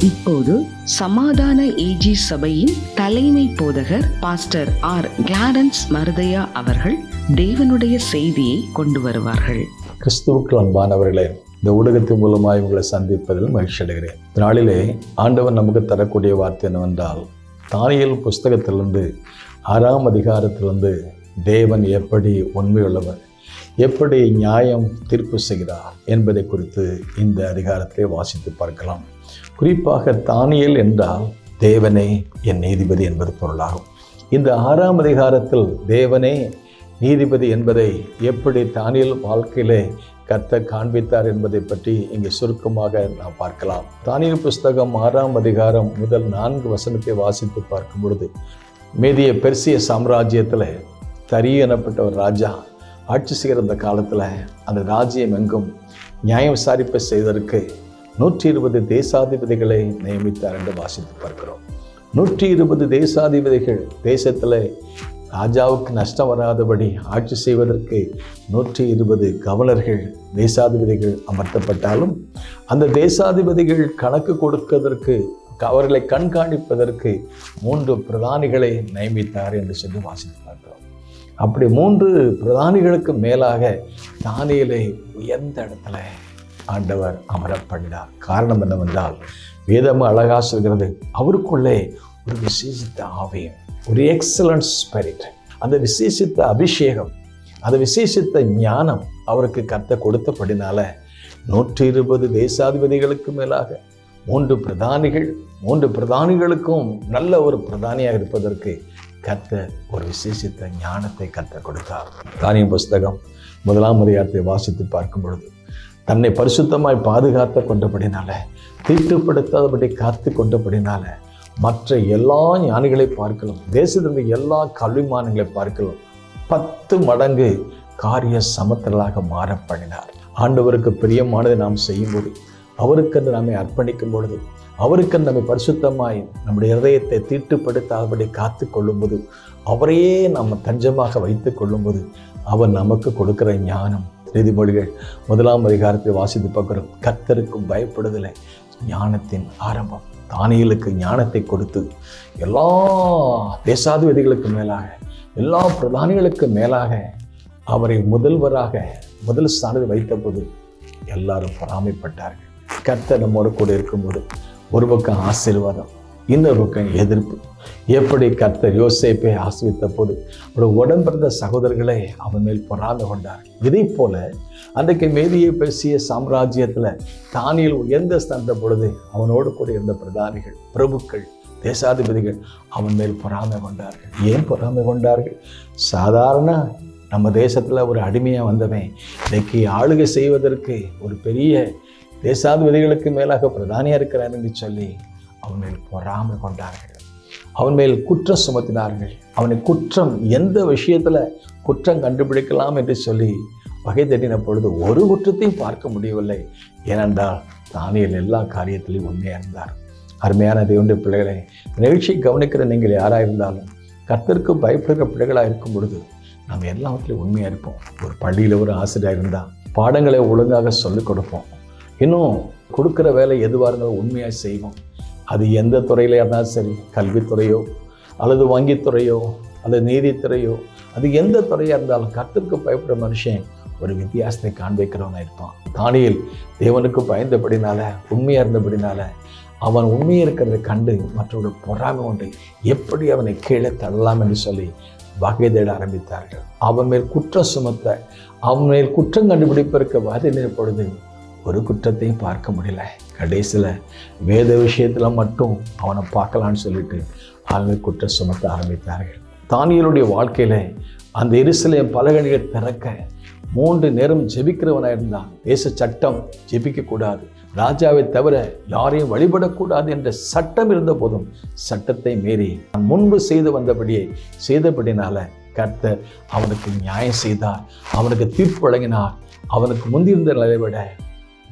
இப்போது சமாதான ஏஜி சபையின் தலைமை போதகர் பாஸ்டர் ஆர் கிளாரன்ஸ் மருதையா அவர்கள் தேவனுடைய செய்தியை கொண்டு வருவார்கள். கிறிஸ்துவுக்கு அன்பானவர்களே, இந்த ஊடகத்தின் மூலமாய் உங்களை சந்திப்பதில் மகிழ்ச்சி அடைகிறேன். நாளிலே ஆண்டவர் நமக்கு தரக்கூடிய வார்த்தை என்னவென்றால், தானியேல் புஸ்தகத்திலிருந்து 6ஆம் அதிகாரத்திலிருந்து தேவன் எப்படி உண்மையுள்ளவர், எப்படி நியாயம் தீர்ப்பு செய்கிறார் என்பதை குறித்து இந்த அதிகாரத்திலே வாசித்து பார்க்கலாம். குறிப்பாக தானியேல் என்றால் தேவனே என் நீதிபதி என்பது பொருளாகும். இந்த 6ஆம் அதிகாரத்தில் தேவனே நீதிபதி என்பதை எப்படி தானியேல் வாழ்க்கையிலே கர்த்தர் காண்பித்தார் என்பதை பற்றி இங்கே சுருக்கமாக நாம் பார்க்கலாம். தானியேல் புஸ்தகம் 6ஆம் அதிகாரம் முதல் 4 வசனத்தை வாசித்து பார்க்கும் பொழுது, மேதிய பெர்சிய சாம்ராஜ்யத்தில் தரியு எனப்பட்ட ஒரு ராஜா ஆட்சி செய்கிற அந்த காலத்தில் அந்த ராஜ்யம் எங்கும் நியாய விசாரிப்பை செய்வதற்கு 120 தேசாதிபதிகளை நியமித்தார் என்று வாசித்து பார்க்கிறோம். 120 தேசாதிபதிகள் தேசத்தில் ராஜாவுக்கு நஷ்டம் வராதபடி ஆட்சி செய்வதற்கு 120 கவர்னர்கள் தேசாதிபதிகள் அமர்த்தப்பட்டாலும், அந்த தேசாதிபதிகள் கணக்கு கொடுப்பதற்கு, அவர்களை கண்காணிப்பதற்கு 3 பிரதானிகளை நியமித்தார் என்று சொல்லி வாசித்து பார்க்கிறோம். அப்படி 3 பிரதானிகளுக்கு மேலாக தானியேலை உயர்ந்த இடத்துல ஆண்டவர் அமர பண்ணினார். காரணம் என்னவென்றால், வேதம் அழகா சொல்கிறது, அவருக்குள்ளே ஒரு விசேஷித்த ஆவியம், ஒரு எக்ஸலன்ட் ஸ்பிரிட், அந்த விசேஷித்த அபிஷேகம், அந்த விசேஷித்த ஞானம் அவருக்கு கர்த்தர் கொடுத்தபடினால 120 தேசாதிபதிகளுக்கு மேலாக 3 பிரதானிகள், 3 பிரதானிகளுக்கும் நல்ல ஒரு பிரதானியாக இருப்பதற்கு கர்த்தர் ஒரு விசேஷித்த ஞானத்தை கர்த்தர் கொடுத்தார். தானியேல் புஸ்தகம் 1ஆம் அதிகாரத்தை வாசித்து பார்க்கும் பொழுது, தன்னை பரிசுத்தமாய் பாதுகாத்து கொண்டபடினால, தீட்டுப்படுத்தாதபடி காத்து கொண்டபடினால, மற்ற எல்லா ஞானிகளை பார்க்கலாம், தேசத்தின் எல்லா கல்விமானங்களை பார்க்கலாம் 10 மடங்கு காரிய சமத்தலாக மாற பண்ணினார். ஆண்டவருக்கு பிரியமானதை நாம் செய்யும்போது, அவருக்கென்று நம்மை அர்ப்பணிக்கும் பொழுது, அவருக்கென்று நம்மை பரிசுத்தமாய் நம்முடைய இதயத்தை தீட்டுப்படுத்தாதபடி காத்து கொள்ளும்போது, அவரையே நம்ம தஞ்சமாக வைத்து கொள்ளும்போது, அவர் நமக்கு கொடுக்கிற ஞானம். நீதிமொழிகள் 1ஆம் அதிகாரத்தை வாசித்து பார்க்கிறோம், கர்த்தருக்கு பயப்படுதலை ஞானத்தின் ஆரம்பம். தானியேலுக்கு ஞானத்தை கொடுத்து எல்லா தேசாதிபதிகளுக்கு மேலாக, எல்லா பிரதானிகளுக்கு மேலாக அவரை முதல்வராக முதல் ஸ்தானத்தை வைத்தபோது எல்லாரும் பொறாமைப்பட்டார்கள். கர்த்தர் நம்மோடு கூட இருக்கும்போது ஒரு பக்கம் ஆசீர்வாதம், இன்னொரு பக்கம் எதிர்ப்பு. எப்படி கர்த்தர் யோசேப்பை ஆசீர்வதித்த போது அவருடைய உடன்பிறந்த சகோதரர்களை அவன் மேல் பொறாமை கொண்டார். இதே போல அன்றைக்கு மேதிய பெர்சிய சாம்ராஜ்யத்தில் தானியேல் உயர்ந்த ஸ்தானத்த பொழுது அவனோடு கூட இருந்த பிரதானிகள், பிரபுக்கள், தேசாதிபதிகள் அவன் மேல் பொறாமை கொண்டார்கள். ஏன் பொறாமை கொண்டார்கள்? சாதாரண நம்ம தேசத்தில் ஒரு அடிமையாக வந்தவன் இன்னைக்கு ஆளுகை செய்வதற்கு ஒரு பெரிய தேசாதிபதிகளுக்கு மேலாக பிரதானியாக இருக்கிறார் என்று சொல்லி அவன் மேல் பொறாமை கொண்டார்கள். அவன் மேல் குற்றம் சுமத்தினார்கள். அவனை குற்றம், எந்த விஷயத்தில் குற்றம் கண்டுபிடிக்கலாம் என்று சொல்லி வகை தேடின பொழுது ஒரு குற்றத்தையும் பார்க்க முடியவில்லை. ஏனென்றால் தானியேல் எல்லா காரியத்திலையும் உண்மையாக இருந்தார். அருமையான தேவனுடைய பிள்ளைகளை, நிகழ்ச்சியை கவனிக்கிற நீங்கள் யாராக இருந்தாலும் கர்த்தருக்கு பயப்படுகிற பிள்ளைகளாக இருக்கும் பொழுது நம்ம எல்லாவற்றிலையும் உண்மையாக இருப்போம். ஒரு பள்ளியில் ஒரு ஆசிரியராக இருந்தால் பாடங்களை ஒழுங்காக சொல்லிக் கொடுப்போம். இன்னும் கொடுக்குற வேலை எதுவாக இருந்தாலும் உண்மையாக செய்வோம். அது எந்த துறையில் இருந்தாலும் சரி, கல்வித்துறையோ அல்லது வங்கித்துறையோ அல்லது நீதித்துறையோ, அது எந்த துறையாக இருந்தாலும் கர்த்தருக்கு பயப்படுற மனுஷன் ஒரு வித்தியாசத்தை காண்பிக்கிறவனாக இருப்பான். தானியேல் தேவனுக்கு பயந்தபடினால, உண்மையாக இருந்தபடினால, அவன் உண்மையாக இருக்கிறத கண்டு மற்றவர்கள் பொறாமை கொண்டு எப்படி அவனை கீழே தள்ளலாம் என்று சொல்லி வகை தேட ஆரம்பித்தார்கள். அவன் மேல் குற்றம் சுமத்த, அவன் மேல் குற்றம் கண்டுபிடிப்பதற்கு வகை பொழுது ஒரு குற்றத்தையும் பார்க்க முடியல. கடைசியில் வேத விஷயத்தில் மட்டும் அவனை பார்க்கலான்னு சொல்லிட்டு அவங்க குற்றம் சுமத்த ஆரம்பித்தார்கள். தானியேலுடைய வாழ்க்கையில் அந்த எருசலேம் பலகணிகள் திறக்க 3 நேரம் ஜெபிக்கிறவனாக இருந்தான். தேச சட்டம் ஜெபிக்கக்கூடாது, ராஜாவை தவிர யாரையும் வழிபடக்கூடாது என்ற சட்டம் இருந்த போதும் சட்டத்தை மீறி முன்பு செய்து வந்தபடியே செய்தபடினால கர்த்தர் அவனுக்கு நியாயம் செய்தார், அவனுக்கு தீர்ப்பு வழங்கினார். அவனுக்கு முந்தியிருந்த நிலையை விட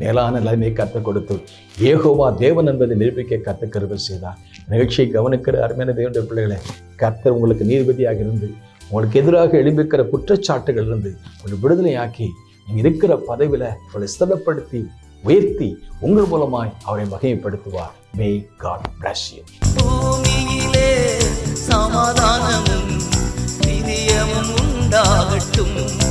மேலான நிலைமையை கற்றுக் கொடுத்து யெகோவா தேவன் என்பதை நிரூபிக்க கர்த்தர் கிருபை செய்தார். நிகழ்ச்சியை கவனிக்கிற அருமையான தேவனுடைய பிள்ளைகளை, கர்த்தர் உங்களுக்கு நீதிபதியாக இருந்து உங்களுக்கு எதிராக எழும்பிக்கிற குற்றச்சாட்டுகள் இருந்து உங்களை விடுதலையாக்கி நீங்கள் இருக்கிற பதவியில் உங்களை ஸ்திரப்படுத்தி உயர்த்தி உங்கள் மூலமாய் அவரை மகிமைப்படுத்துவார். May God bless you. பூமியிலே சமாதானமும் பிரியமும் உண்டாகட்டும்.